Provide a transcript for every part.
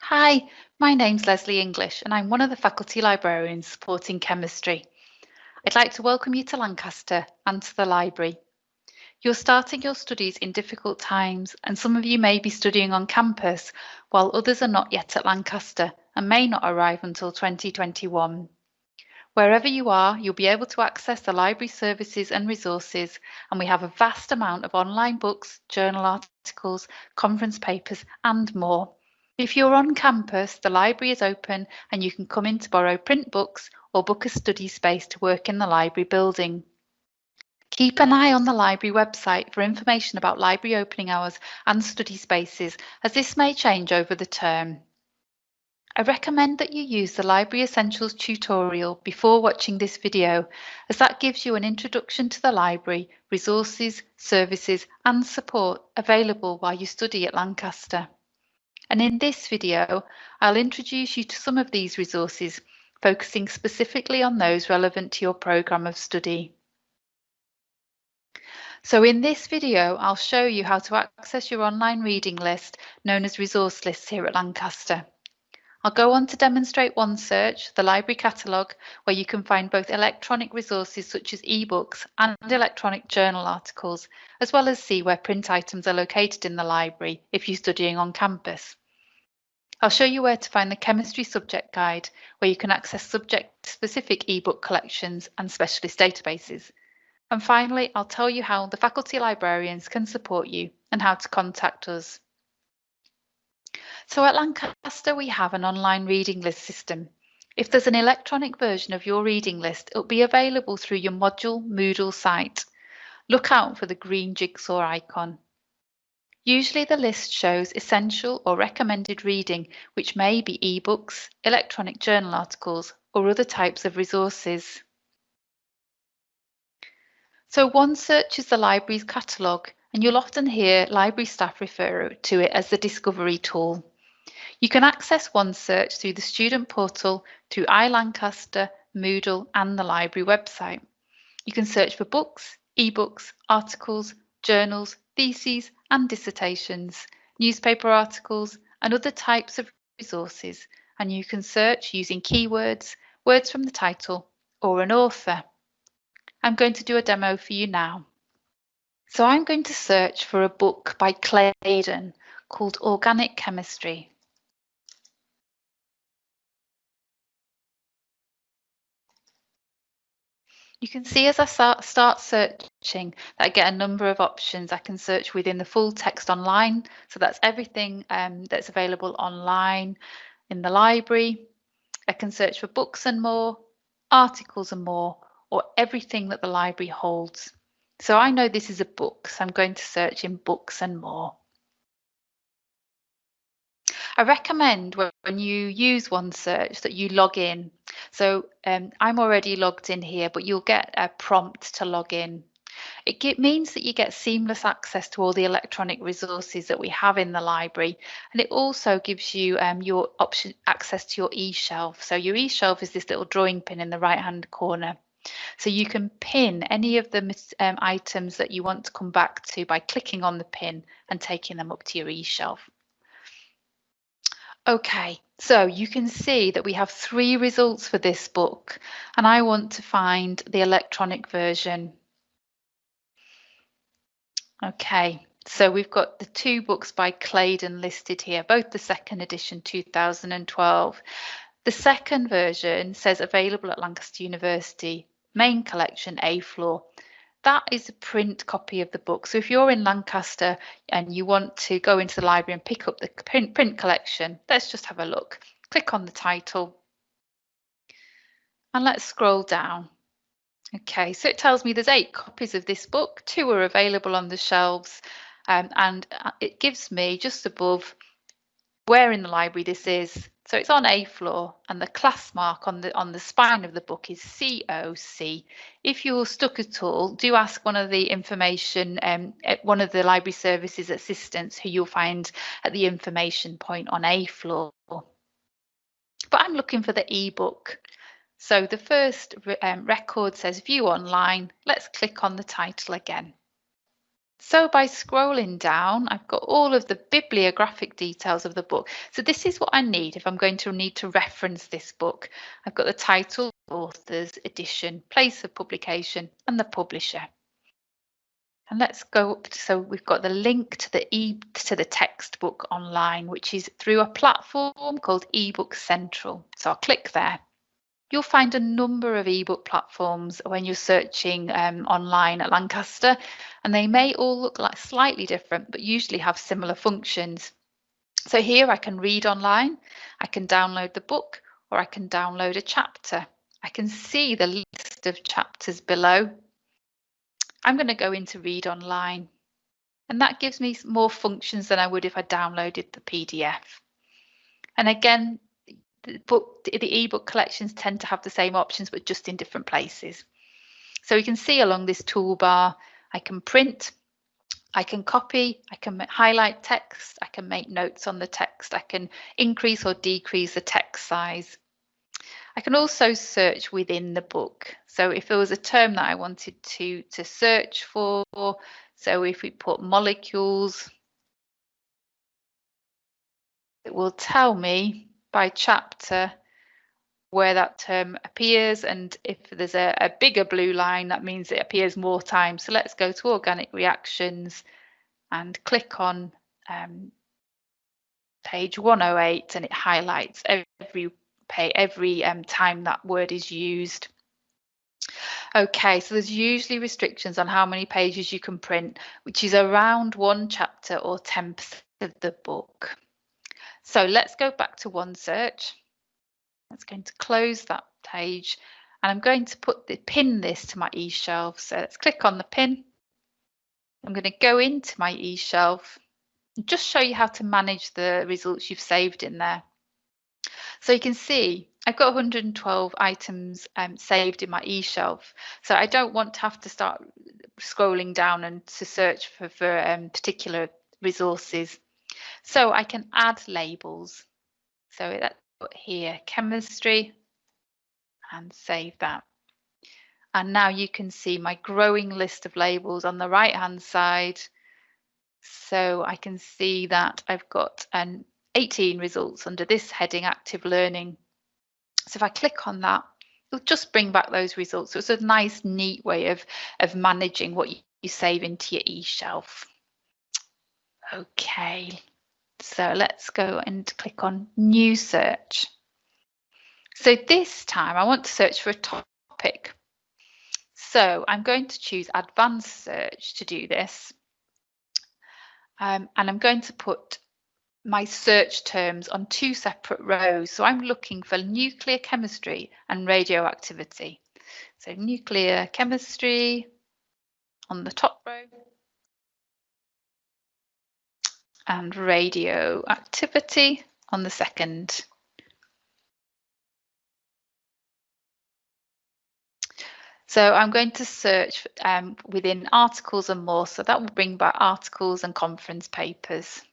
Hi, my name's Leslie English and I'm one of the faculty librarians supporting chemistry. I'd like to welcome you to Lancaster and to the library. You're starting your studies in difficult times and some of you may be studying on campus while others are not yet at Lancaster and may not arrive until 2021. Wherever you are, you'll be able to access the library services and resources, and we have a vast amount of online books, journal articles, conference papers, and more. If you're on campus, the library is open and you can come in to borrow print books or book a study space to work in the library building. Keep an eye on the library website for information about library opening hours and study spaces, as this may change over the term. I recommend that you use the Library Essentials tutorial before watching this video, as that gives you an introduction to the library, resources, services and support available while you study at Lancaster. And in this video, I'll introduce you to some of these resources, focusing specifically on those relevant to your programme of study. So in this video, I'll show you how to access your online reading list, known as resource lists here at Lancaster. I'll go on to demonstrate OneSearch, the library catalogue, where you can find both electronic resources such as ebooks and electronic journal articles, as well as see where print items are located in the library if you're studying on campus. I'll show you where to find the chemistry subject guide, where you can access subject-specific ebook collections and specialist databases. And finally, I'll tell you how the faculty librarians can support you and how to contact us. So at Lancaster, we have an online reading list system. If there's an electronic version of your reading list, it'll be available through your module Moodle site. Look out for the green jigsaw icon. Usually the list shows essential or recommended reading, which may be ebooks, electronic journal articles, or other types of resources. So OneSearch is the library's catalogue, and you'll often hear library staff refer to it as the discovery tool. You can access OneSearch through the student portal, through iLancaster, Moodle and the library website. You can search for books, ebooks, articles, journals, theses and dissertations, newspaper articles and other types of resources, and you can search using keywords, words from the title or an author. I'm going to do a demo for you now. So I'm going to search for a book by Claydon called Organic Chemistry. You can see as I start searching that I get a number of options. I can search within the full text online, so that's everything that's available online in the library. I can search for books and more, articles and more, or everything that the library holds. So I know this is a book, so I'm going to search in books and more. I recommend when you use OneSearch that you log in. So I'm already logged in here, but you'll get a prompt to log in. It means that you get seamless access to all the electronic resources that we have in the library, and it also gives you your access to your e-shelf. So your e-shelf is this little drawing pin in the right-hand corner. So you can pin any of the items that you want to come back to by clicking on the pin and taking them up to your e-shelf. Okay, so you can see that we have 3 results for this book, and I want to find the electronic version. Okay, so we've got the 2 books by Claydon listed here, both the second edition 2012. The second version says available at Lancaster University, main collection A floor. That is a print copy of the book. So if you're in Lancaster and you want to go into the library and pick up the print collection, let's just have a look. Click on the title and let's scroll down. Okay, so it tells me there's 8 copies of this book, 2 are available on the shelves, and it gives me just above where in the library this is. So it's on A floor, and the class mark on the spine of the book is COC. If you're stuck at all, do ask one of the information, one of the library services assistants who you'll find at the information point on A floor. But I'm looking for the ebook. So the first record says view online. Let's click on the title again. So by scrolling down, I've got all of the bibliographic details of the book. So this is what I need if I'm going to need to reference this book. I've got the title, authors, edition, place of publication, and the publisher. And let's go up. So we've got the link to the textbook online, which is through a platform called eBook Central. So I'll click there. You'll find a number of ebook platforms when you're searching online at Lancaster, and they may all look like slightly different, but usually have similar functions. So here I can read online, I can download the book, or I can download a chapter. I can see the list of chapters below. I'm going to go into read online, and that gives me more functions than I would if I downloaded the PDF. And again, the ebook collections tend to have the same options, but just in different places. So you can see along this toolbar, I can print, I can copy, I can highlight text, I can make notes on the text, I can increase or decrease the text size. I can also search within the book. So if there was a term that I wanted to search for, so if we put molecules, it will tell me by chapter where that term appears, and if there's a bigger blue line, that means it appears more times. So let's go to organic reactions and click on page 108, and it highlights every time that word is used. Okay, so there's usually restrictions on how many pages you can print, which is around one chapter or 10% of the book. So let's go back to OneSearch. That's going to close that page, and I'm going to pin this to my eShelf. So let's click on the pin. I'm going to go into my eShelf and just show you how to manage the results you've saved in there. So you can see I've got 112 items saved in my eShelf. So I don't want to have to start scrolling down and to search for particular resources. So I can add labels. So that's here, chemistry, and save that. And now you can see my growing list of labels on the right hand side. So I can see that I've got 18 results under this heading, active learning. So if I click on that, it'll just bring back those results. So it's a nice, neat way of managing what you save into your eShelf. Okay, so let's go and click on new search. So this time I want to search for a topic. So I'm going to choose advanced search to do this. And I'm going to put my search terms on two separate rows. So I'm looking for nuclear chemistry and radioactivity. So nuclear chemistry on the top row and radioactivity on the second. So I'm going to search within articles and more. So that will bring back articles and conference papers.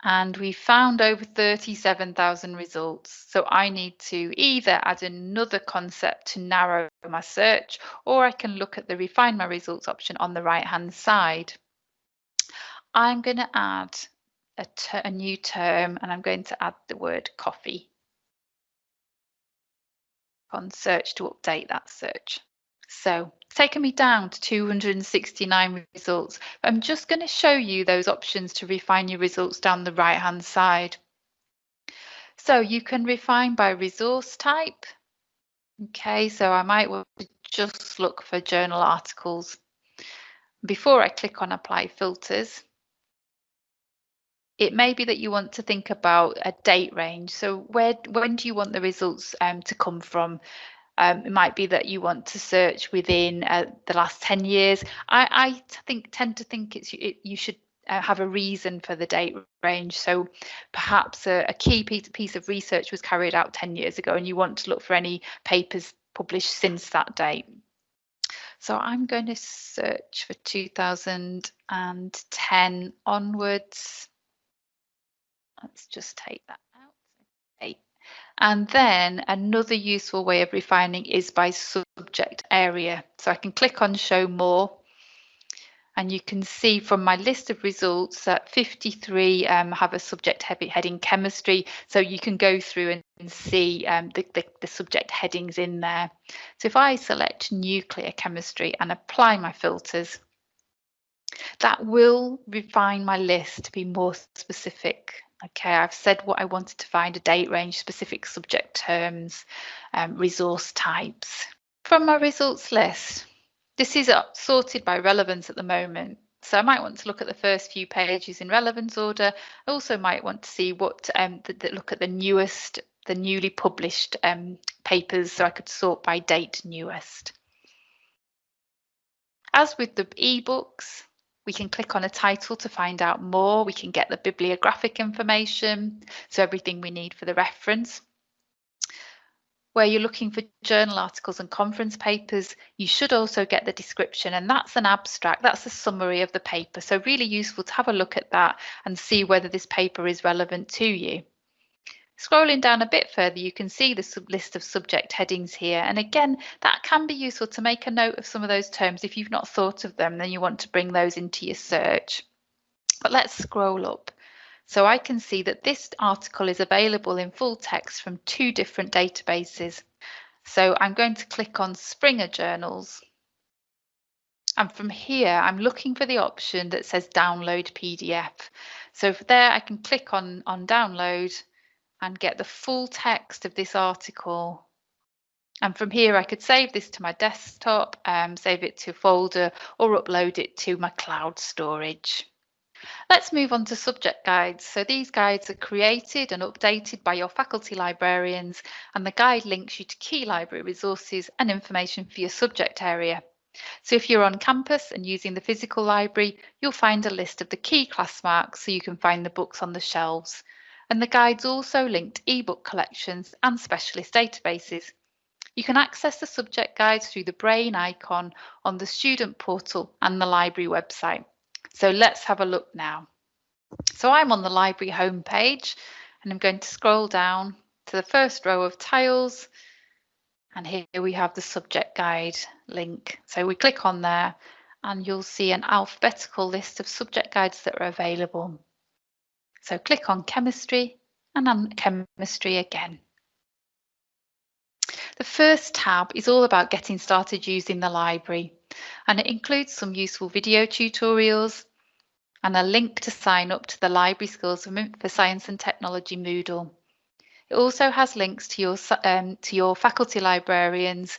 And we found over 37,000 results. So I need to either add another concept to narrow my search, or I can look at the refine my results option on the right hand side. I'm going to add a new term, and I'm going to add the word coffee on search to update that search. So it's taken me down to 269 results. I'm just going to show you those options to refine your results down the right hand side. So you can refine by resource type. Okay, so I might want to just look for journal articles. Before I click on apply filters, it may be that you want to think about a date range. So when do you want the results to come from? It might be that you want to search within the last 10 years. I tend to think you should have a reason for the date range. So perhaps a key piece of research was carried out 10 years ago and you want to look for any papers published since that date. So I'm going to search for 2010 onwards. Let's just take that out. Okay. And then another useful way of refining is by subject area. So I can click on show more, And you can see from my list of results that 53 have a subject heading chemistry. So you can go through and see the subject headings in there. So if I select nuclear chemistry and apply my filters, that will refine my list to be more specific. Okay, I've said what I wanted to find, a date range, specific subject terms, resource types. From my results list, this is sorted by relevance at the moment. So I might want to look at the first few pages in relevance order. I also might want to see what look at the newly published papers, so I could sort by date newest. As with the ebooks, we can click on a title to find out more. We can get the bibliographic information, so everything we need for the reference. Where you're looking for journal articles and conference papers, you should also get the description, and that's an abstract, that's a summary of the paper. So really useful to have a look at that and see whether this paper is relevant to you. Scrolling down a bit further, you can see the list of subject headings here. And again, that can be useful to make a note of some of those terms. If you've not thought of them, then you want to bring those into your search. But let's scroll up. So I can see that this article is available in full text from 2 different databases. So I'm going to click on Springer Journals. And from here, I'm looking for the option that says download PDF. So there I can click on download and get the full text of this article. And from here, I could save this to my desktop, save it to a folder, or upload it to my cloud storage. Let's move on to subject guides. So these guides are created and updated by your faculty librarians, and the guide links you to key library resources and information for your subject area. So if you're on campus and using the physical library, you'll find a list of the key class marks so you can find the books on the shelves. And the guides also linked ebook collections and specialist databases. You can access the subject guides through the brain icon on the student portal and the library website. So let's have a look now. So I'm on the library homepage and I'm going to scroll down to the first row of tiles, and here we have the subject guide link. So we click on there and you'll see an alphabetical list of subject guides that are available. So click on chemistry and on chemistry again. The first tab is all about getting started using the library, and it includes some useful video tutorials and a link to sign up to the Library Skills for Science and Technology Moodle. It also has links to your faculty librarians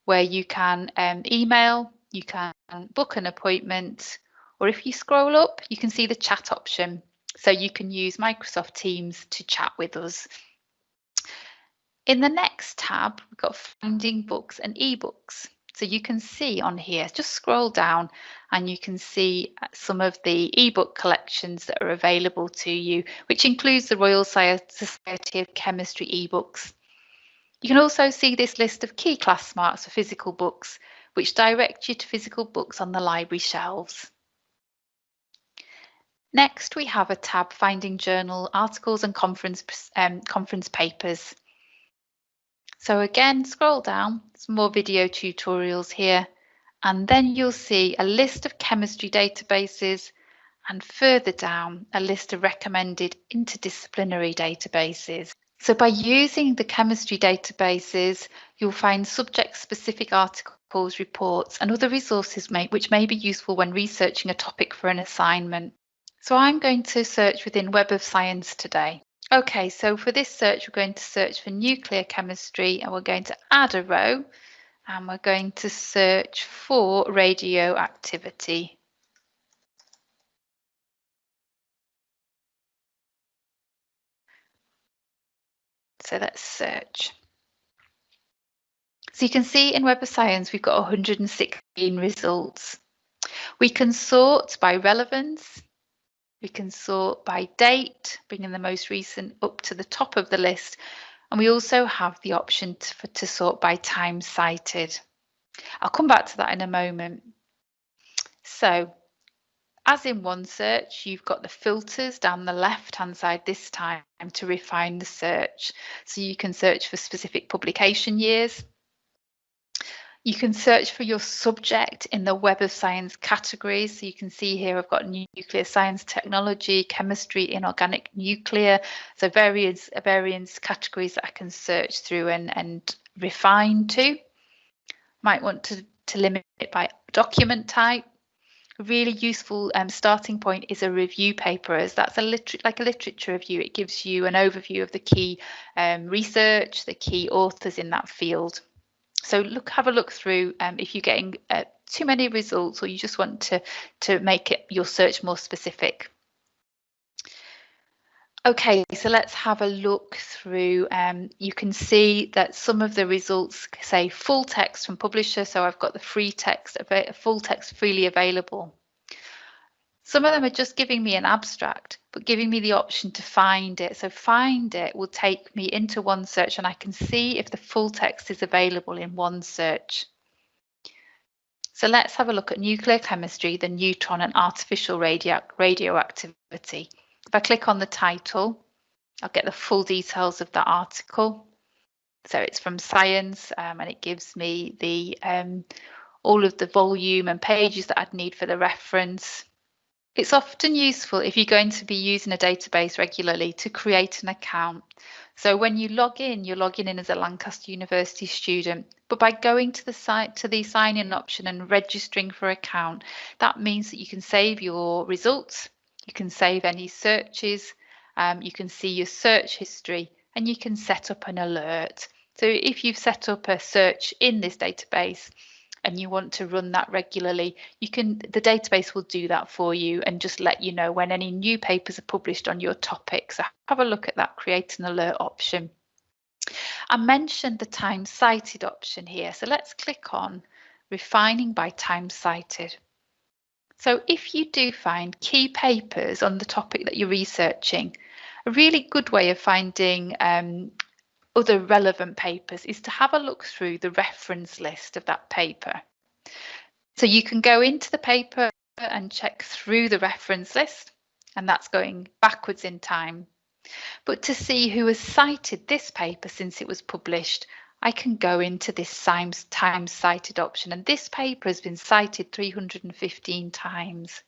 where you can email, you can book an appointment, or if you scroll up, you can see the chat option. So you can use Microsoft Teams to chat with us. In the next tab, we've got Finding Books and eBooks. So you can see on here, just scroll down and you can see some of the ebook collections that are available to you, which includes the Royal Society of Chemistry ebooks. You can also see this list of key class marks for physical books, which direct you to physical books on the library shelves. Next, we have a tab Finding Journal Articles and Conference Papers. So again, scroll down, some more video tutorials here, and then you'll see a list of chemistry databases, and further down, a list of recommended interdisciplinary databases. So by using the chemistry databases, you'll find subject-specific articles, reports, and other resources which may be useful when researching a topic for an assignment. So I'm going to search within Web of Science today. Okay, so for this search, we're going to search for nuclear chemistry, and we're going to add a row, and we're going to search for radioactivity. So let's search. So you can see in Web of Science, we've got 116 results. We can sort by relevance. We can sort by date, bringing the most recent up to the top of the list. And we also have the option to sort by time cited. I'll come back to that in a moment. So, as in OneSearch, you've got the filters down the left-hand side this time to refine the search. So you can search for specific publication years. You can search for your subject in the Web of Science categories. So you can see here I've got nuclear science technology, chemistry, inorganic nuclear. So various categories that I can search through and refine to. Might want to limit it by document type. A really useful starting point is a review paper, as that's like a literature review. It gives you an overview of the key research, the key authors in that field. So have a look through if you're getting too many results, or you just want to make your search more specific. Okay, so let's have a look through. You can see that some of the results say full text from publisher. So I've got the free text, full text freely available. Some of them are just giving me an abstract, but giving me the option to find it. So find it will take me into OneSearch, and I can see if the full text is available in OneSearch. So let's have a look at nuclear chemistry, the neutron and artificial radioactivity. If I click on the title, I'll get the full details of that article. So it's from Science, and it gives me the all of the volume and pages that I'd need for the reference. It's often useful if you're going to be using a database regularly to create an account. So when you log in, you're logging in as a Lancaster University student, but by going to the site, to the sign in option and registering for an account, that means that you can save your results, you can save any searches, you can see your search history, and you can set up an alert. So if you've set up a search in this database and you want to run that regularly, the database will do that for you and just let you know when any new papers are published on your topic. So have a look at that create an alert option. I mentioned the time cited option here. So let's click on refining by time cited. So if you do find key papers on the topic that you're researching, a really good way of finding other relevant papers is to have a look through the reference list of that paper. So you can go into the paper and check through the reference list, and that's going backwards in time. But to see who has cited this paper since it was published, I can go into this time cited option, and this paper has been cited 315 times.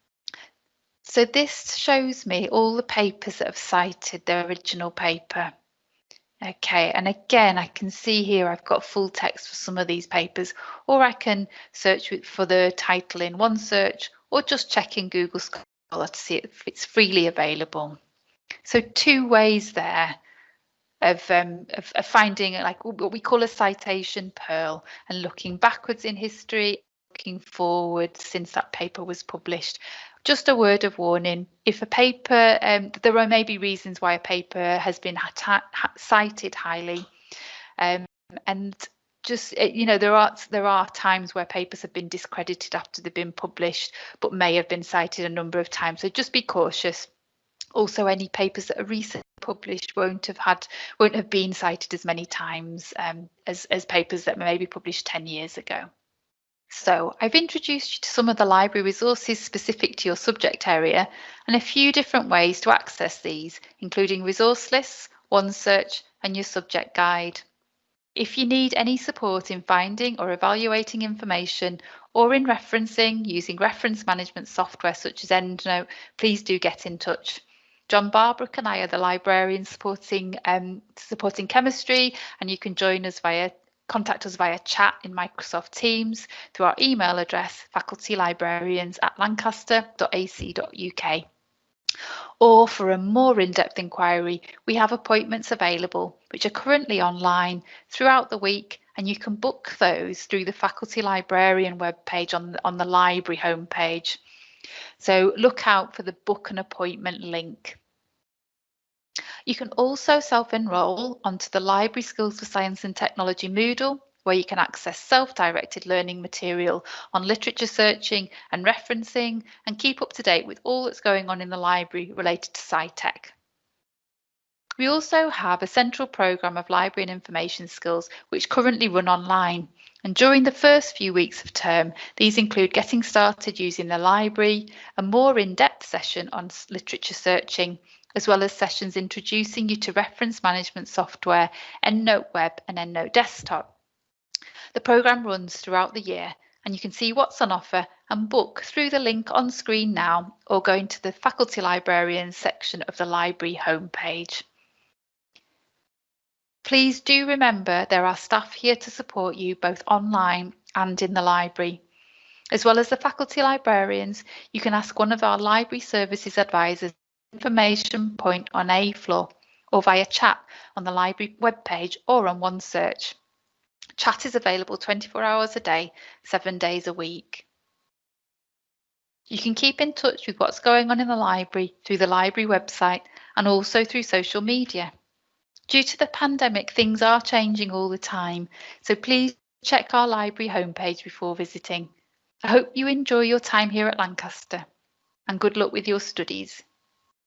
So this shows me all the papers that have cited their original paper. Okay, and again, I can see here I've got full text for some of these papers, or I can search for the title in OneSearch, or just check in Google Scholar to see if it's freely available. So two ways there of finding like what we call a citation pearl, and looking backwards in history, looking forward since that paper was published. Just a word of warning, if a paper, there may be reasons why a paper has been cited highly, and just, you know, there are times where papers have been discredited after they've been published, but may have been cited a number of times. So just be cautious. Also, any papers that are recently published won't have been cited as many times as papers that may be published 10 years ago. So I've introduced you to some of the library resources specific to your subject area and a few different ways to access these, including resource lists, OneSearch, and your subject guide. If you need any support in finding or evaluating information or in referencing using reference management software such as EndNote, please do get in touch. John Barbrook and I are the librarians supporting chemistry, and you can contact us via chat in Microsoft Teams through our email address, facultylibrarians@lancaster.ac.uk. Or for a more in-depth inquiry, we have appointments available, which are currently online throughout the week, and you can book those through the Faculty Librarian webpage on the library homepage. So look out for the book an appointment link. You can also self-enroll onto the Library Skills for Science and Technology Moodle, where you can access self-directed learning material on literature searching and referencing, and keep up to date with all that's going on in the library related to SciTech. We also have a central programme of library and information skills which currently run online, and during the first few weeks of term, these include getting started using the library, a more in-depth session on literature searching, as well as sessions introducing you to reference management software, EndNote Web and EndNote Desktop. The programme runs throughout the year, and you can see what's on offer and book through the link on screen now or going to the Faculty Librarians section of the library homepage. Please do remember there are staff here to support you both online and in the library. As well as the Faculty Librarians, you can ask one of our Library Services Advisors information point on A floor or via chat on the library webpage or on OneSearch. Chat is available 24 hours a day, 7 days a week. You can keep in touch with what's going on in the library through the library website and also through social media. Due to the pandemic, things are changing all the time, so please check our library homepage before visiting. I hope you enjoy your time here at Lancaster, and good luck with your studies.